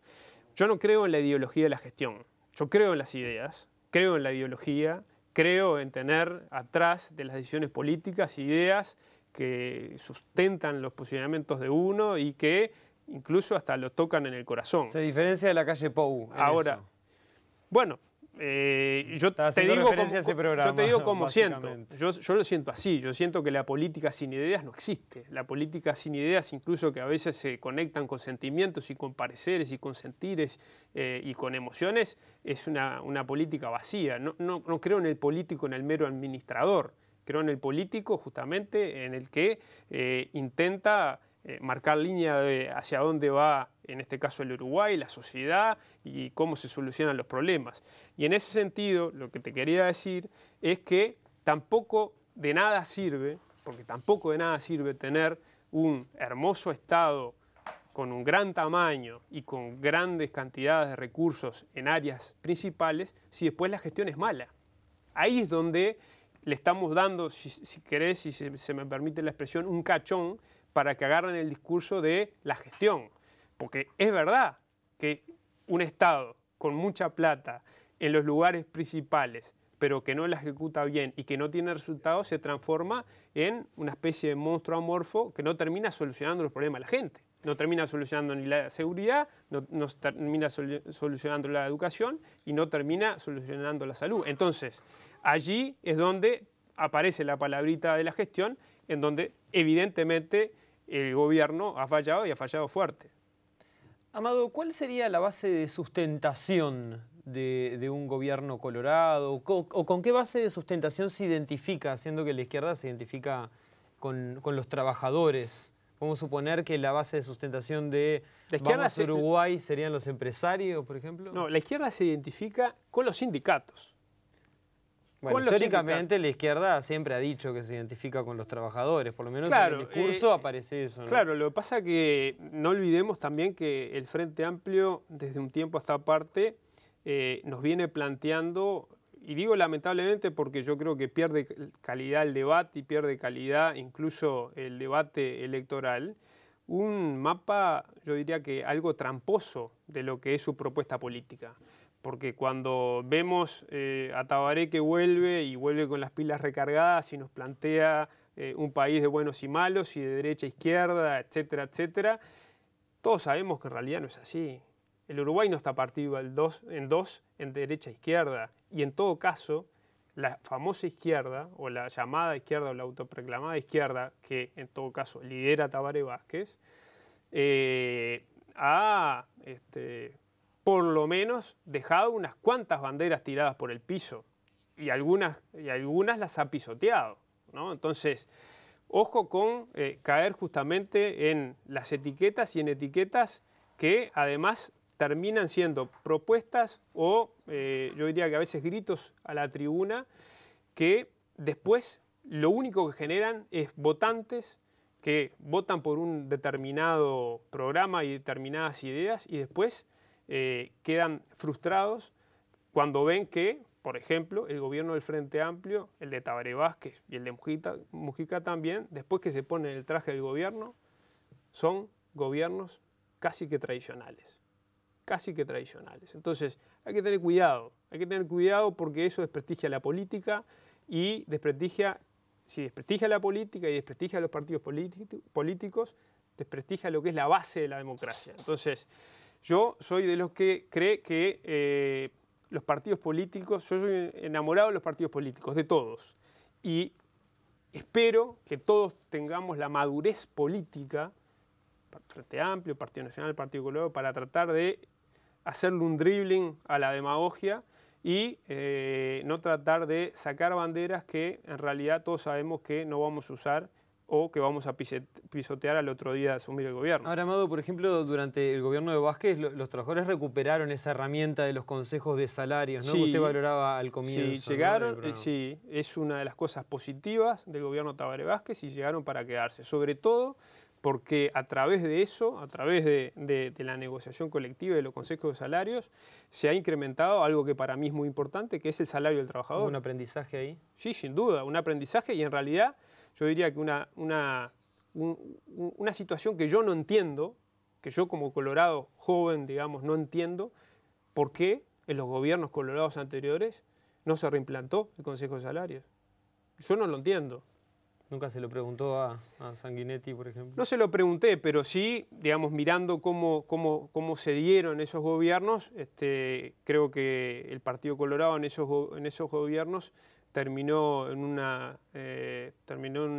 Yo no creo en la ideología de la gestión, yo creo en las ideas, creo en la ideología, creo en tener atrás de las decisiones políticas ideas que sustentan los posicionamientos de uno y que incluso hasta lo tocan en el corazón. Se diferencia de la calle Pou en Ahora, eso. Bueno, yo te digo cómo siento. Yo lo siento así. Yo siento que la política sin ideas no existe. La política sin ideas, incluso que a veces se conectan con sentimientos y con pareceres y con sentires y con emociones, es una política vacía. No creo en el político, en el mero administrador. Creo en el político justamente en el que intenta marcar línea hacia dónde va, en este caso el Uruguay, la sociedad y cómo se solucionan los problemas. Y en ese sentido, lo que te quería decir es que tampoco de nada sirve, porque tampoco de nada sirve tener un hermoso Estado con un gran tamaño y con grandes cantidades de recursos en áreas principales, si después la gestión es mala. Ahí es donde le estamos dando, si querés, si se me permite la expresión, un cachón para que agarren el discurso de la gestión. Porque es verdad que un Estado con mucha plata en los lugares principales, pero que no la ejecuta bien y que no tiene resultados, se transforma en una especie de monstruo amorfo que no termina solucionando los problemas de la gente. No termina solucionando ni la seguridad, no termina solucionando la educación y no termina solucionando la salud. Entonces, allí es donde aparece la palabrita de la gestión, en donde evidentemente el gobierno ha fallado y ha fallado fuerte. Amado, ¿cuál sería la base de sustentación de un gobierno colorado? ¿O con qué base de sustentación se identifica, siendo que la izquierda se identifica con los trabajadores? ¿Podemos suponer que la base de sustentación de Vamos a Uruguay serían los empresarios, por ejemplo? No, la izquierda se identifica con los sindicatos. Bueno, históricamente la izquierda siempre ha dicho que se identifica con los trabajadores, por lo menos en el discurso aparece eso, ¿no? Claro, lo que pasa es que no olvidemos también que el Frente Amplio, desde un tiempo a esta parte, nos viene planteando, y digo lamentablemente porque yo creo que pierde calidad el debate y pierde calidad incluso el debate electoral, un mapa, yo diría que algo tramposo de lo que es su propuesta política. Porque cuando vemos a Tabaré que vuelve y vuelve con las pilas recargadas y nos plantea un país de buenos y malos y de derecha a izquierda, etcétera, etcétera, todos sabemos que en realidad no es así. El Uruguay no está partido en dos en derecha a izquierda. Y en todo caso, la famosa izquierda, o la llamada izquierda, o la autoproclamada izquierda, que en todo caso lidera Tabaré Vázquez, ha por lo menos dejado unas cuantas banderas tiradas por el piso y algunas las ha pisoteado, ¿no? Entonces, ojo con caer justamente en las etiquetas y en etiquetas que además terminan siendo propuestas o yo diría que a veces gritos a la tribuna que después lo único que generan es votantes que votan por un determinado programa y determinadas ideas y después quedan frustrados cuando ven que, por ejemplo, el gobierno del Frente Amplio, el de Tabaré Vázquez y el de Mujica también, después que se ponen el traje del gobierno, son gobiernos casi que tradicionales. Casi que tradicionales. Entonces, hay que tener cuidado porque eso desprestigia la política y si desprestigia la política y desprestigia a los partidos políticos, desprestigia lo que es la base de la democracia. Entonces, yo soy de los que cree que los partidos políticos, yo soy enamorado de los partidos políticos, de todos. Y espero que todos tengamos la madurez política, Frente Amplio, Partido Nacional, Partido Colorado, para tratar de hacerle un dribbling a la demagogia y no tratar de sacar banderas que en realidad todos sabemos que no vamos a usar o que vamos a pisotear al otro día de asumir el gobierno. Ahora, Amado, por ejemplo, durante el gobierno de Vázquez, los trabajadores recuperaron esa herramienta de los consejos de salarios, ¿no? Sí, que usted valoraba al comienzo. Sí, llegaron, ¿no? Sí, es una de las cosas positivas del gobierno Tabaré Vázquez y llegaron para quedarse. Sobre todo porque a través de eso, a través de la negociación colectiva y de los consejos de salarios, se ha incrementado algo que para mí es muy importante, que es el salario del trabajador. ¿Hubo un aprendizaje ahí? Sí, sin duda, un aprendizaje y en realidad yo diría que una situación que yo no entiendo, que yo como colorado joven, digamos, no entiendo, por qué en los gobiernos colorados anteriores no se reimplantó el Consejo de Salarios. Yo no lo entiendo. ¿Nunca se lo preguntó a Sanguinetti, por ejemplo? No se lo pregunté, pero sí, digamos, mirando cómo se dieron esos gobiernos, creo que el Partido Colorado en esos gobiernos terminó en una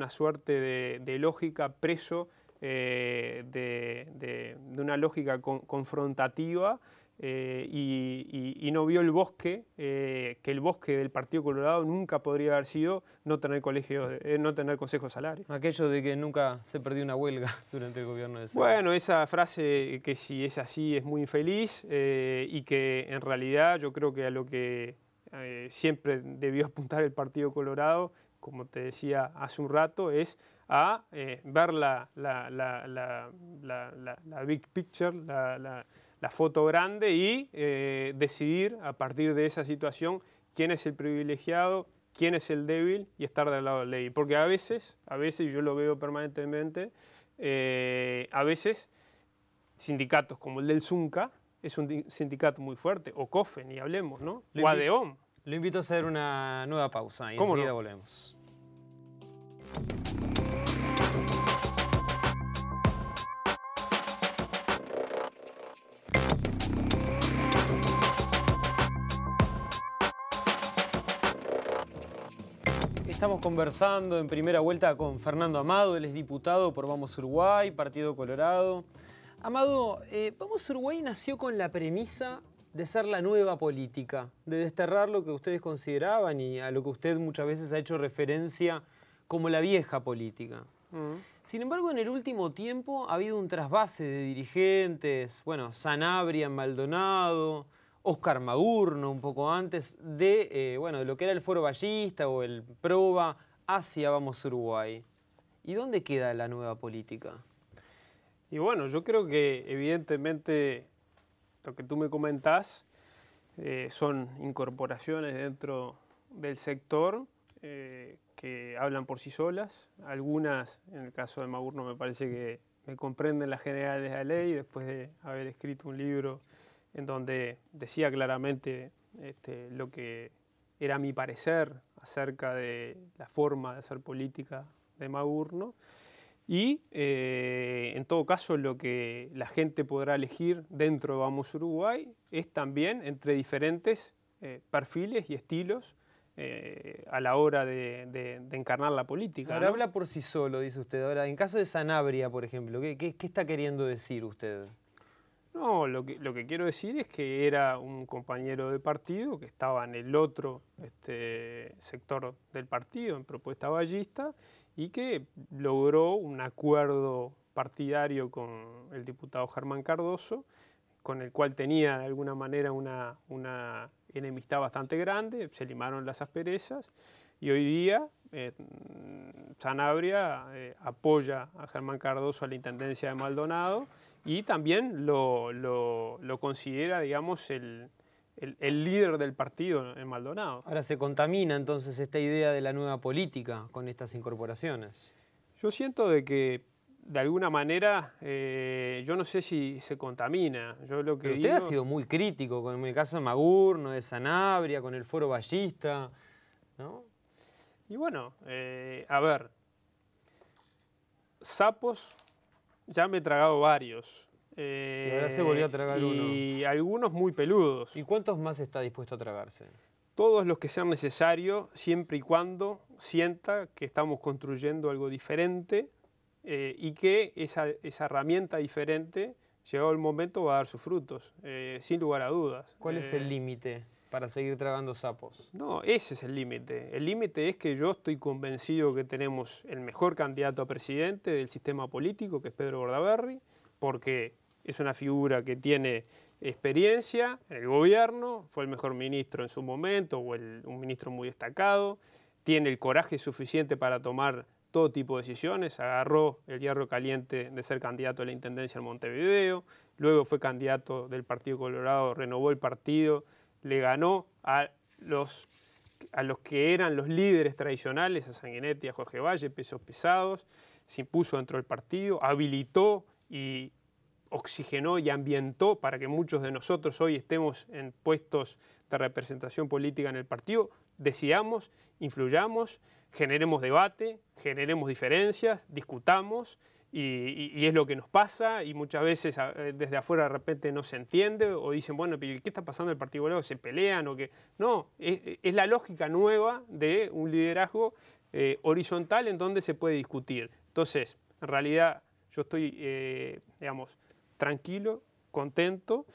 suerte de lógica preso, de una lógica confrontativa, y no vio el bosque, que el bosque del Partido Colorado nunca podría haber sido no tener consejos salarios. Aquello de que nunca se perdió una huelga durante el gobierno de Sanguinetti. Bueno, esa frase que si es así es muy infeliz, y que en realidad yo creo que a lo que siempre debió apuntar el Partido Colorado, como te decía hace un rato, es a ver la big picture, la foto grande, y decidir a partir de esa situación quién es el privilegiado, quién es el débil, y estar del lado de la ley. Porque a veces, y yo lo veo permanentemente, a veces sindicatos como el del Zunca es un sindicato muy fuerte, o COFE, ni hablemos, ¿no? O ADEOM. Lo invito a hacer una nueva pausa y ¿Cómo enseguida no? volvemos. Estamos conversando en primera vuelta con Fernando Amado, él es diputado por Vamos Uruguay, Partido Colorado. Amado, Vamos Uruguay nació con la premisa de ser la nueva política, de desterrar lo que ustedes consideraban y a lo que usted muchas veces ha hecho referencia como la vieja política. Sin embargo, en el último tiempo ha habido un trasvase de dirigentes, bueno, Sanabria en Maldonado, Oscar Magurno un poco antes, de lo que era el Foro Ballista o el PROBA hacia Vamos Uruguay. ¿Y dónde queda la nueva política? Y bueno, yo creo que evidentemente lo que tú me comentás son incorporaciones dentro del sector que hablan por sí solas. Algunas, en el caso de Magurno, me parece que me comprenden las generales de la ley después de haber escrito un libro en donde decía claramente lo que era mi parecer acerca de la forma de hacer política de Magurno. Y en todo caso lo que la gente podrá elegir dentro de Vamos Uruguay es también entre diferentes perfiles y estilos a la hora de encarnar la política. Ahora, ¿no? habla por sí solo, dice usted. Ahora, en caso de Sanabria, por ejemplo, ¿qué está queriendo decir usted? No, lo que quiero decir es que era un compañero de partido que estaba en el otro sector del partido, en propuesta ballista, y que logró un acuerdo partidario con el diputado Germán Cardoso, con el cual tenía de alguna manera una enemistad bastante grande, se limaron las asperezas, y hoy día Sanabria apoya a Germán Cardoso a la Intendencia de Maldonado y también lo considera, digamos, el líder del partido en Maldonado. Ahora, ¿se contamina entonces esta idea de la nueva política con estas incorporaciones? Yo siento de que de alguna manera, yo no sé si se contamina. Yo lo que Pero usted digo... ha sido muy crítico con el caso de Magurno, de Sanabria, con el Foro Ballista, ¿no? Y bueno, a ver, sapos ya me he tragado varios. Y ahora se volvió a tragar uno. Y algunos muy peludos. ¿Y cuántos más está dispuesto a tragarse? Todos los que sean necesarios, siempre y cuando sienta que estamos construyendo algo diferente y que esa herramienta diferente, llegado el momento, va a dar sus frutos, sin lugar a dudas. ¿Cuál es el límite para seguir tragando sapos? No, ese es el límite. El límite es que yo estoy convencido que tenemos el mejor candidato a presidente del sistema político, que es Pedro Bordaberry, porque es una figura que tiene experiencia en el gobierno, fue el mejor ministro en su momento, o un ministro muy destacado, tiene el coraje suficiente para tomar todo tipo de decisiones, agarró el hierro caliente de ser candidato a la Intendencia en Montevideo, luego fue candidato del Partido Colorado, renovó el partido, le ganó a los que eran los líderes tradicionales, a Sanguinetti, a Jorge Valle, pesos pesados, se impuso dentro del partido, habilitó y oxigenó y ambientó para que muchos de nosotros hoy estemos en puestos de representación política en el partido, decidamos, influyamos, generemos debate, generemos diferencias, discutamos, y es lo que nos pasa, y muchas veces desde afuera de repente no se entiende, o dicen, bueno, ¿qué está pasando en el Partido Colorado? ¿Se pelean o qué? No, es la lógica nueva de un liderazgo horizontal en donde se puede discutir. Entonces, en realidad, yo estoy, digamos, tranquilo, contento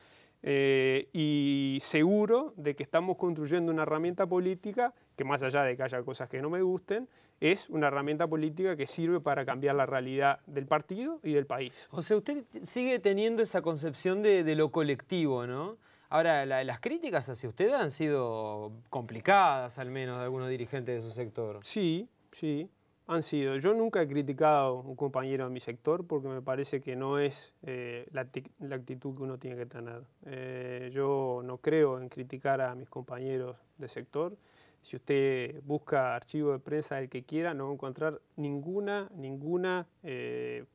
y seguro de que estamos construyendo una herramienta política que, más allá de que haya cosas que no me gusten, es una herramienta política que sirve para cambiar la realidad del partido y del país. O sea, usted sigue teniendo esa concepción de lo colectivo, ¿no? Ahora, las críticas hacia usted han sido complicadas, al menos, de algunos dirigentes de su sector. Sí, sí. Han sido. Yo nunca he criticado a un compañero de mi sector porque me parece que no es la actitud que uno tiene que tener. Yo no creo en criticar a mis compañeros de sector. Si usted busca archivo de prensa del que quiera, no va a encontrar ninguna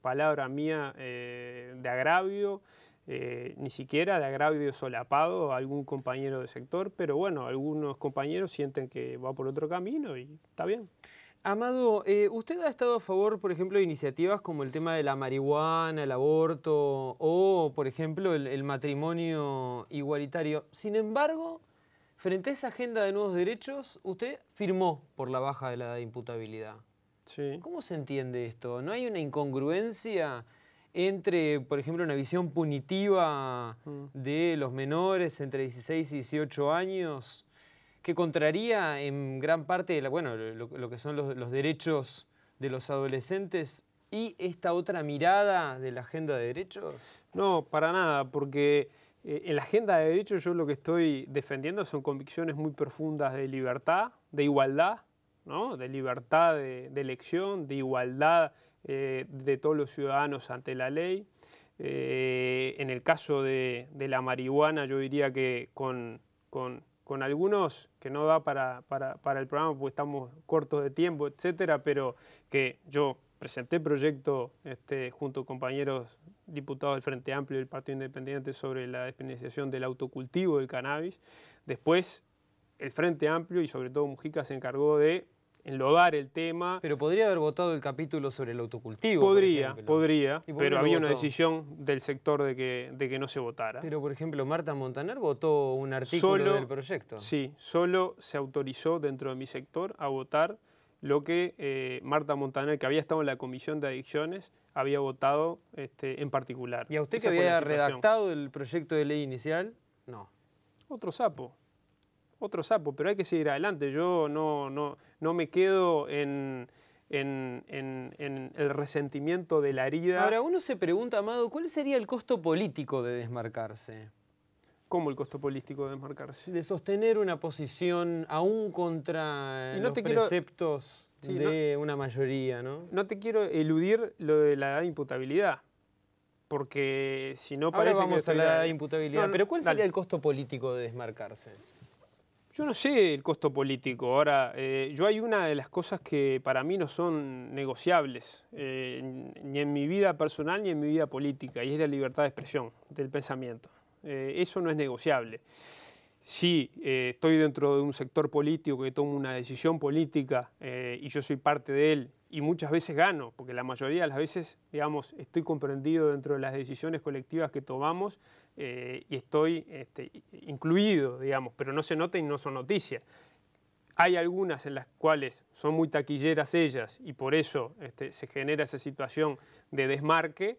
palabra mía de agravio, ni siquiera de agravio solapado a algún compañero de sector, pero bueno, algunos compañeros sienten que va por otro camino y está bien. Amado, ¿usted ha estado a favor, por ejemplo, de iniciativas como el tema de la marihuana, el aborto o, por ejemplo, el matrimonio igualitario? Sin embargo, frente a esa agenda de nuevos derechos, usted firmó por la baja de la edad de imputabilidad. Sí. ¿Cómo se entiende esto? ¿No hay una incongruencia entre, por ejemplo, una visión punitiva de los menores entre 16 y 18 años que contraría en gran parte lo que son los derechos de los adolescentes y esta otra mirada de la agenda de derechos? No, para nada, porque en la agenda de derechos yo lo que estoy defendiendo son convicciones muy profundas de libertad, de igualdad, ¿no? De libertad de elección, de igualdad de todos los ciudadanos ante la ley. En el caso de la marihuana, yo diría que con algunos, que no da para el programa porque estamos cortos de tiempo, etcétera, pero que yo presenté proyecto junto a compañeros diputados del Frente Amplio y del Partido Independiente sobre la despenalización del autocultivo del cannabis. Después, el Frente Amplio y sobre todo Mujica se encargó de enlodar el tema. Pero podría haber votado el capítulo sobre el autocultivo. Podría, pero había una votó? decisión del sector de que no se votara. Pero, por ejemplo, Marta Montaner votó un artículo del proyecto. Sí, solo se autorizó dentro de mi sector a votar lo que Marta Montaner, que había estado en la Comisión de Adicciones, había votado en particular. ¿Y a usted que había redactado el proyecto de ley inicial? No. Otro sapo, pero hay que seguir adelante. Yo no me quedo en el resentimiento de la herida. Ahora, uno se pregunta, Amado, ¿cuál sería el costo político de desmarcarse? ¿Cómo el costo político de desmarcarse? De sostener una posición aún contra los preceptos de una mayoría, ¿no? No te quiero eludir lo de la edad de imputabilidad, porque si no parece que... Ahora vamos a la edad de imputabilidad, pero ¿cuál sería dale. el costo político de desmarcarse? Yo no sé el costo político. Ahora, yo hay una de las cosas que para mí no son negociables, ni en mi vida personal ni en mi vida política, y es la libertad de expresión del pensamiento. Eso no es negociable. Si estoy dentro de un sector político que toma una decisión política y yo soy parte de él y muchas veces gano, porque la mayoría de las veces, digamos, estoy comprendido dentro de las decisiones colectivas que tomamos y estoy incluido, digamos, pero no se nota y no son noticias. Hay algunas en las cuales son muy taquilleras ellas y por eso se genera esa situación de desmarque.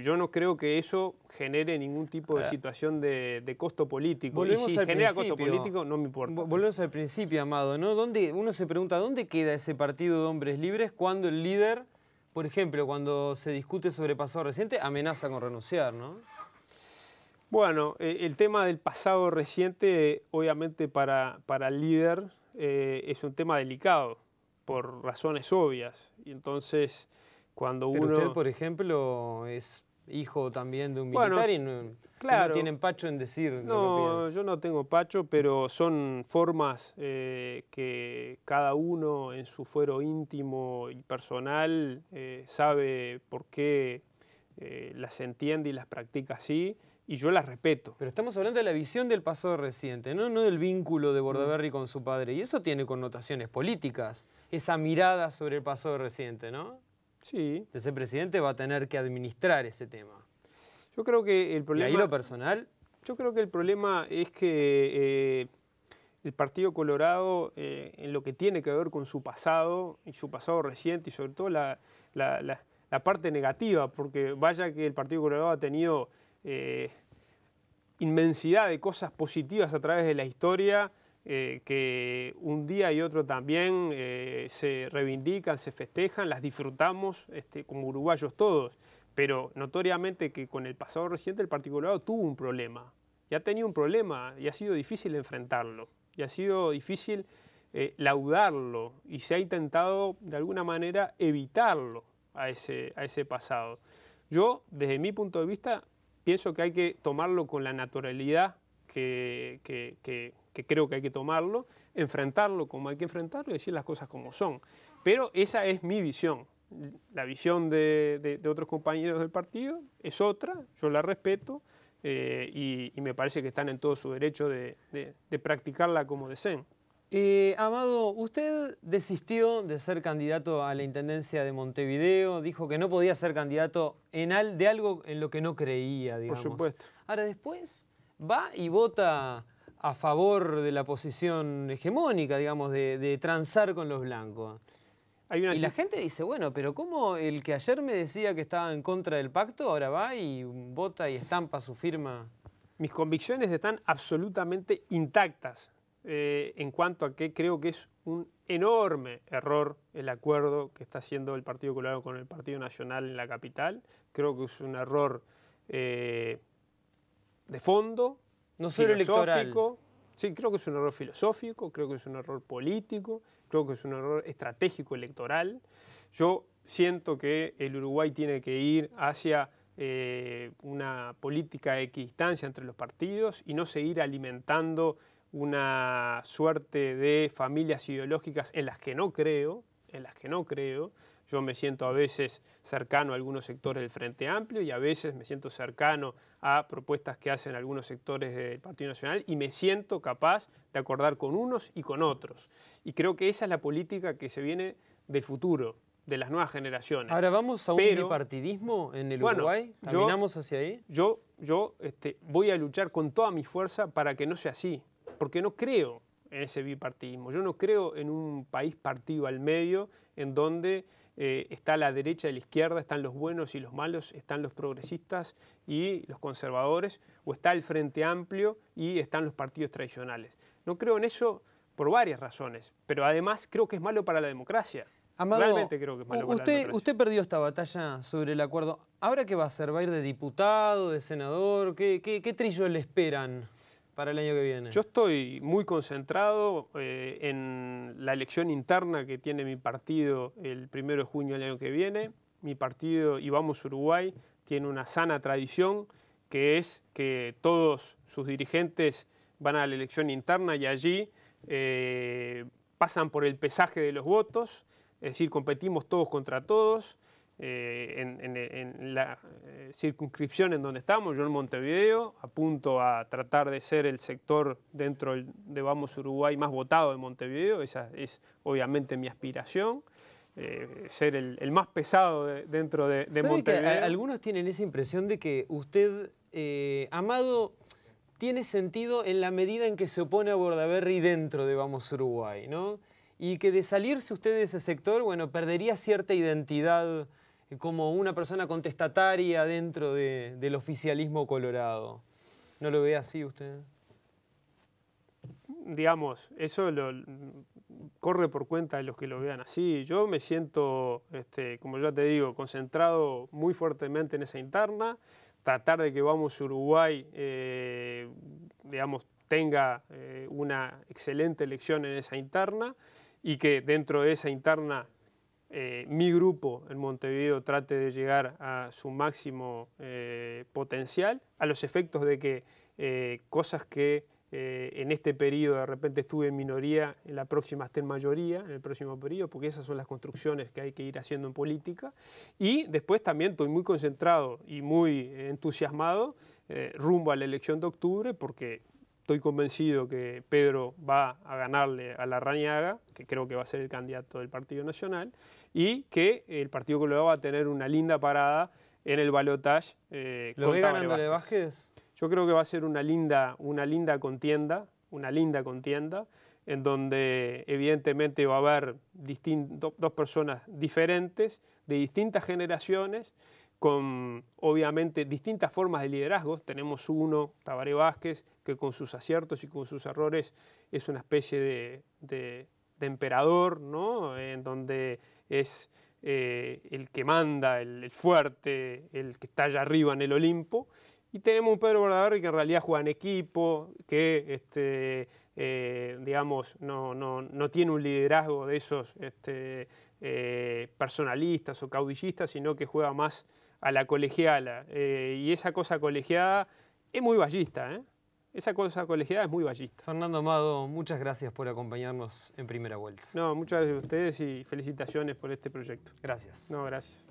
Yo no creo que eso genere ningún tipo de situación de costo político. Y si genera costo político, no me importa. Volvemos al principio, Amado, ¿no? Uno se pregunta, ¿dónde queda ese partido de hombres libres cuando el líder, por ejemplo, cuando se discute sobre pasado reciente, amenaza con renunciar, ¿no? Bueno, el tema del pasado reciente, obviamente para el líder, es un tema delicado, por razones obvias. Y entonces, cuando Pero uno... usted, por ejemplo, es hijo también de un militar y no tiene empacho en decir lo que piensa. Yo no tengo pacho, pero son formas que cada uno en su fuero íntimo y personal sabe por qué las entiende y las practica así, y yo las respeto. Pero estamos hablando de la visión del pasado reciente, no del vínculo de Bordaberry con su padre. Y eso tiene connotaciones políticas, esa mirada sobre el pasado reciente, ¿no? Sí. Ese presidente va a tener que administrar ese tema. Yo creo que el problema... ¿Y ahí lo personal? Yo creo que el problema es que el Partido Colorado, en lo que tiene que ver con su pasado y su pasado reciente, y sobre todo la parte negativa, porque vaya que el Partido Colorado ha tenido inmensidad de cosas positivas a través de la historia, que un día y otro también se reivindican, se festejan, las disfrutamos como uruguayos todos, pero notoriamente que con el pasado reciente el Partido Colorado tuvo un problema, y ha tenido un problema y ha sido difícil enfrentarlo, y ha sido difícil laudarlo, y se ha intentado de alguna manera evitarlo a ese pasado. Yo, desde mi punto de vista, pienso que hay que tomarlo con la naturalidad que creo que hay que tomarlo, enfrentarlo como hay que enfrentarlo y decir las cosas como son. Pero esa es mi visión. La visión de otros compañeros del partido es otra, yo la respeto y me parece que están en todo su derecho de practicarla como deseen. Amado, usted desistió de ser candidato a la Intendencia de Montevideo, dijo que no podía ser candidato de algo en lo que no creía, digamos. Por supuesto. Ahora después va y vota a favor de la posición hegemónica, digamos, de transar con los blancos. Y la gente dice, bueno, pero ¿cómo el que ayer me decía que estaba en contra del pacto, ahora va y vota y estampa su firma? Mis convicciones están absolutamente intactas. En cuanto a que creo que es un enorme error el acuerdo que está haciendo el Partido Colorado con el Partido Nacional en la capital. Creo que es un error de fondo, no solo electoral. Sí, creo que es un error filosófico, creo que es un error político, creo que es un error estratégico electoral. Yo siento que el Uruguay tiene que ir hacia una política de equidistancia entre los partidos y no seguir alimentando una suerte de familias ideológicas en las que no creo, Yo me siento a veces cercano a algunos sectores del Frente Amplio y a veces me siento cercano a propuestas que hacen algunos sectores del Partido Nacional y me siento capaz de acordar con unos y con otros. Y creo que esa es la política que se viene del futuro, de las nuevas generaciones. Ahora, ¿vamos a un bipartidismo en el Uruguay? ¿Caminamos hacia ahí? Yo voy a luchar con toda mi fuerza para que no sea así. Porque no creo en ese bipartidismo. Yo no creo en un país partido al medio en donde está la derecha y la izquierda, están los buenos y los malos, están los progresistas y los conservadores, o está el Frente Amplio y están los partidos tradicionales. No creo en eso por varias razones, pero además creo que es malo para la democracia. Amado, realmente creo que es malo para la democracia. Usted perdió esta batalla sobre el acuerdo. ¿Ahora qué va a hacer? ¿Va a ir de diputado, de senador? ¿Qué trillo le esperan para el año que viene? Yo estoy muy concentrado en la elección interna que tiene mi partido el 1 de junio del año que viene. Mi partido, Y Vamos Uruguay, tiene una sana tradición que es que todos sus dirigentes van a la elección interna y allí pasan por el pesaje de los votos, es decir, competimos todos contra todos. En la circunscripción en donde estamos, yo en Montevideo, apunto a tratar de ser el sector dentro de Vamos Uruguay más votado de Montevideo, esa es obviamente mi aspiración, ser el más pesado dentro de Montevideo. Que algunos tienen esa impresión de que usted, Amado, tiene sentido en la medida en que se opone a Bordaberry dentro de Vamos Uruguay, ¿no? Y que de salirse usted de ese sector, bueno, perdería cierta identidad como una persona contestataria dentro del oficialismo colorado. ¿No lo ve así usted? Digamos, eso corre por cuenta de los que lo vean así. Yo me siento, como ya te digo, concentrado muy fuertemente en esa interna, tratar de que Vamos Uruguay, digamos, tenga una excelente elección en esa interna y que dentro de esa interna mi grupo en Montevideo trate de llegar a su máximo potencial, a los efectos de que cosas que en este periodo de repente estuve en minoría, en la próxima esté en mayoría, en el próximo periodo, porque esas son las construcciones que hay que ir haciendo en política. Y después también estoy muy concentrado y muy entusiasmado rumbo a la elección de octubre, porque estoy convencido que Pedro va a ganarle a Larrañaga, que creo que va a ser el candidato del Partido Nacional, y que el Partido Colorado va a tener una linda parada en el balotaje. ¿Lo ve ganándole Vázquez? Yo creo que va a ser una linda contienda, en donde evidentemente va a haber dos personas diferentes, de distintas generaciones, con obviamente distintas formas de liderazgo. Tenemos uno, Tabaré Vázquez, que con sus aciertos y con sus errores es una especie de emperador, ¿no? En donde es el que manda, el fuerte, el que está allá arriba en el Olimpo. Y tenemos un Pedro Bordaberry que en realidad juega en equipo, que digamos, no tiene un liderazgo de esos personalistas o caudillistas, sino que juega más a la colegiala. Y esa cosa colegiada es muy vallista, ¿eh? Esa cosa colegiada es muy vallista. Fernando Amado, muchas gracias por acompañarnos en Primera Vuelta. No, muchas gracias a ustedes y felicitaciones por este proyecto. Gracias. No, gracias.